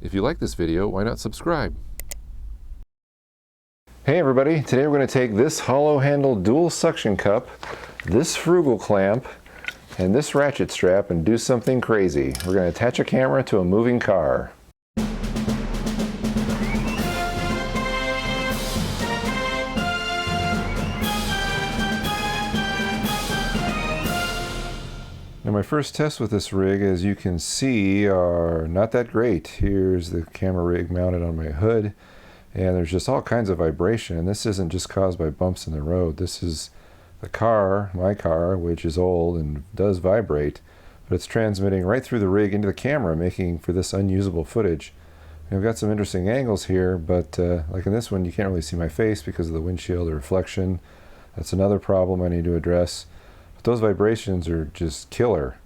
If you like this video, why not subscribe? Hey everybody, today we're going to take this hollow handle dual suction cup, this Frugal clamp, and this ratchet strap and do something crazy. We're going to attach a camera to a moving car. Now my first tests with this rig, as you can see, are not that great. Here's the camera rig mounted on my hood, and there's just all kinds of vibration, and this isn't just caused by bumps in the road. This is the car, my car, which is old and does vibrate, but it's transmitting right through the rig into the camera, making for this unusable footage. And I've got some interesting angles here, but like in this one, you can't really see my face because of the windshield, the reflection. That's another problem I need to address. But those vibrations are just killer.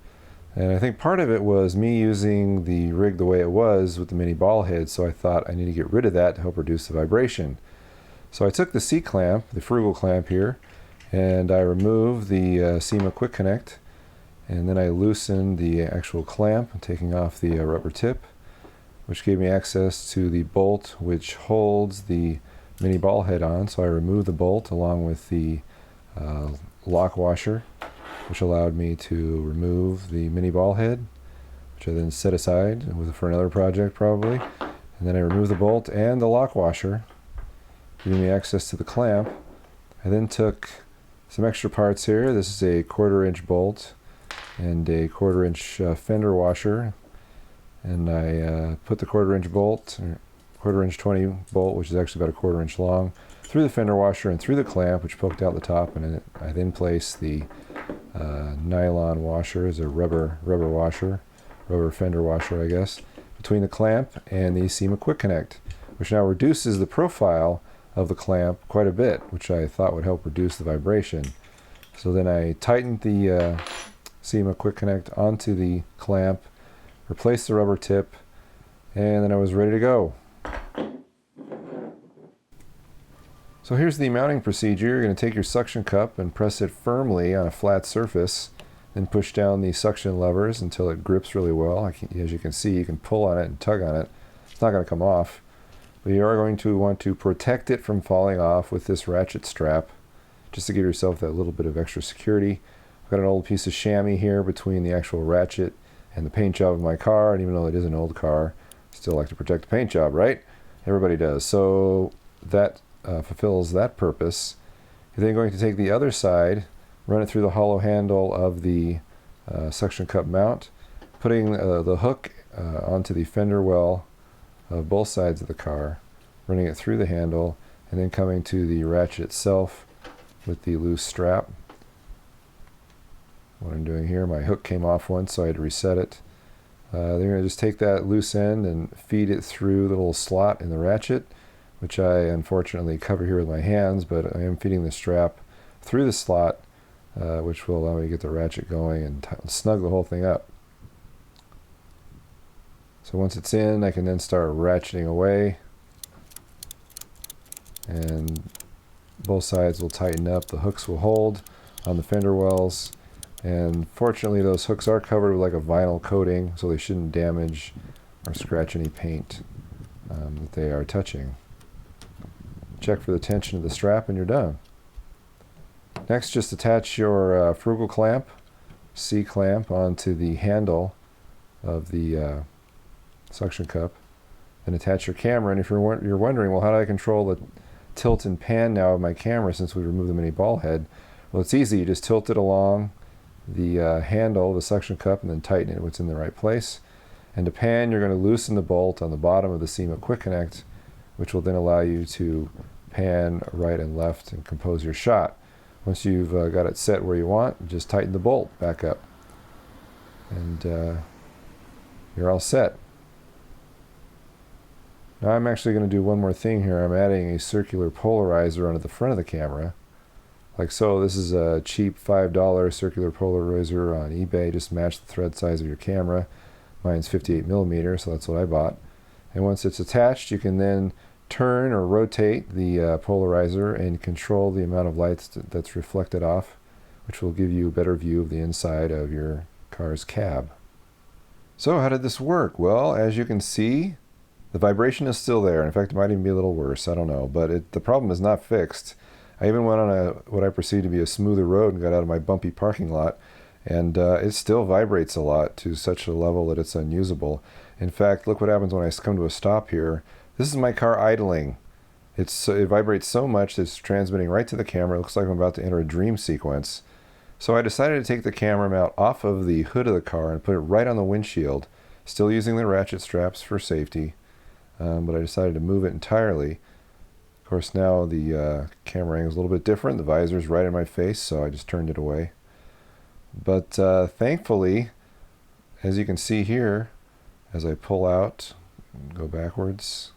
And I think part of it was me using the rig the way it was with the mini ball head, so I thought I need to get rid of that to help reduce the vibration. So I took the C-clamp, the Frugal clamp here, and I removed the Sima Quickonnect, and then I loosened the actual clamp, taking off the rubber tip, which gave me access to the bolt which holds the mini ball head on. So I removed the bolt along with the lock washer, which allowed me to remove the mini ball head, which I then set aside for another project probably. And then I removed the bolt and the lock washer, giving me access to the clamp. I then took some extra parts here. This is a 1/4-inch bolt and a 1/4-inch fender washer. And I put the 1/4-inch bolt, 1/4-inch 20 bolt, which is actually about a 1/4 inch long, through the fender washer and through the clamp, which poked out the top, and I then placed the nylon washer, as a rubber fender washer, I guess, between the clamp and the Sima Quickonnect, which now reduces the profile of the clamp quite a bit, which I thought would help reduce the vibration. So then I tightened the Sima Quickonnect onto the clamp, replaced the rubber tip, and then I was ready to go. So here's the mounting procedure. You're going to take your suction cup and press it firmly on a flat surface, then push down the suction levers until it grips really well. As you can see, you can pull on it and tug on it. It's not going to come off, but you are going to want to protect it from falling off with this ratchet strap, just to give yourself that little bit of extra security. I've got an old piece of chamois here between the actual ratchet and the paint job of my car, and even though it is an old car, I still like to protect the paint job, right? Everybody does. So that fulfills that purpose. You're then going to take the other side, run it through the hollow handle of the suction cup mount, putting the hook onto the fender well of both sides of the car, running it through the handle, and then coming to the ratchet itself with the loose strap. What I'm doing here, my hook came off once, so I had to reset it. They're going to just take that loose end and feed it through the little slot in the ratchet, which I unfortunately cover here with my hands, but I am feeding the strap through the slot, which will allow me to get the ratchet going and snug the whole thing up. So once it's in, I can then start ratcheting away, and both sides will tighten up. The hooks will hold on the fender wells, and fortunately those hooks are covered with like a vinyl coating, so they shouldn't damage or scratch any paint that they are touching. Check for the tension of the strap and you're done. Next, just attach your Frugal clamp, C-clamp, onto the handle of the suction cup, and attach your camera. And if you're wondering, well, how do I control the tilt and pan now of my camera since we removed the mini ball head? Well, it's easy. You just tilt it along the handle of the suction cup and then tighten it when it's in the right place. And to pan, you're going to loosen the bolt on the bottom of the Sima Quickonnect, which will then allow you to pan right and left and compose your shot. Once you've got it set where you want, just tighten the bolt back up, and you're all set. Now I'm actually going to do one more thing here. I'm adding a circular polarizer onto the front of the camera, like so. This is a cheap $5 circular polarizer on eBay. Just match the thread size of your camera. Mine's 58mm, so that's what I bought. And once it's attached, you can then turn or rotate the polarizer and control the amount of light that's reflected off, which will give you a better view of the inside of your car's cab. So how did this work? Well, as you can see, The vibration is still there. In fact, it might even be a little worse. I don't know. But the problem is not fixed. I even went on what I perceived to be a smoother road and got out of my bumpy parking lot, and it still vibrates a lot to such a level that it's unusable. In fact, look what happens when I come to a stop here. This is my car idling. It vibrates so much that it's transmitting right to the camera. It looks like I'm about to enter a dream sequence. So I decided to take the camera mount off of the hood of the car and put it right on the windshield, still using the ratchet straps for safety, but I decided to move it entirely. Of course, now the camera angle is a little bit different. The visor's right in my face, so I just turned it away. But thankfully, as you can see here, as I pull out and go backwards,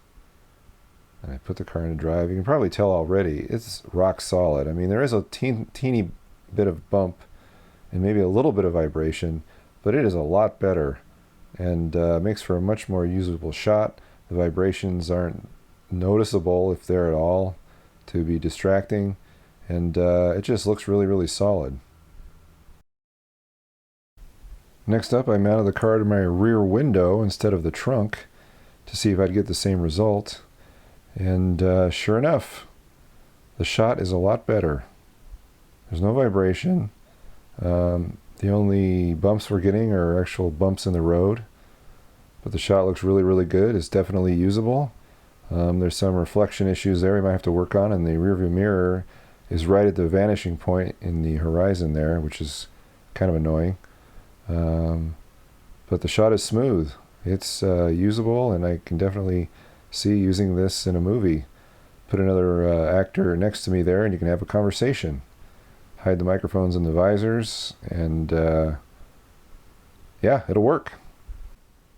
and I put the car into drive, you can probably tell already it's rock solid. I mean, there is a teeny bit of bump and maybe a little bit of vibration, but it is a lot better and makes for a much more usable shot. The vibrations aren't noticeable, if they're at all, to be distracting, and it just looks really, really solid. Next up, I mounted the car to my rear window instead of the trunk to see if I'd get the same result. And sure enough, the shot is a lot better. There's no vibration. The only bumps we're getting are actual bumps in the road. But the shot looks really, really good. It's definitely usable. There's some reflection issues there we might have to work on, and the rearview mirror is right at the vanishing point in the horizon there, which is kind of annoying. But the shot is smooth. It's usable, and I can definitely see using this in a movie. Put another actor next to me there and you can have a conversation. Hide the microphones and the visors, and yeah, it'll work.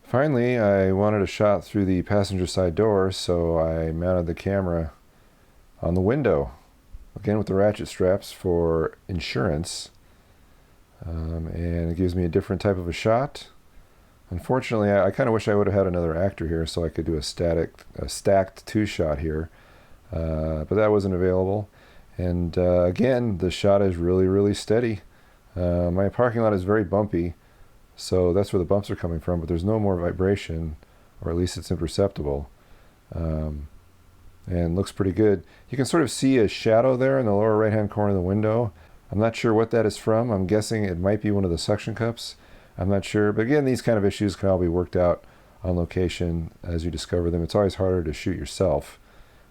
Finally, I wanted a shot through the passenger side door, so I mounted the camera on the window, again with the ratchet straps for insurance, and it gives me a different type of a shot. Unfortunately, I kind of wish I would have had another actor here so I could do a stacked two-shot here, but that wasn't available. And again, the shot is really, really steady. My parking lot is very bumpy, so that's where the bumps are coming from, but there's no more vibration, or at least it's imperceptible, and looks pretty good. You can sort of see a shadow there in the lower right-hand corner of the window. I'm not sure what that is from. I'm guessing it might be one of the suction cups. I'm not sure, but again, these kind of issues can all be worked out on location as you discover them. It's always harder to shoot yourself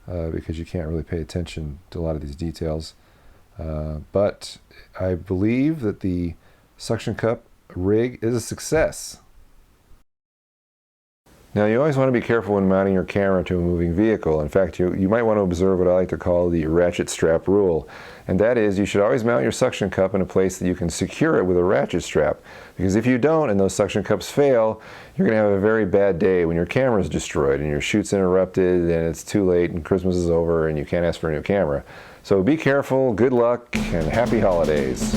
because you can't really pay attention to a lot of these details. But I believe that the suction cup rig is a success. Now, you always want to be careful when mounting your camera to a moving vehicle. In fact, you might want to observe what I like to call the ratchet strap rule. And that is, you should always mount your suction cup in a place that you can secure it with a ratchet strap. Because if you don't and those suction cups fail, you're going to have a very bad day when your camera is destroyed and your shoot's interrupted and it's too late and Christmas is over and you can't ask for a new camera. So be careful, good luck, and happy holidays.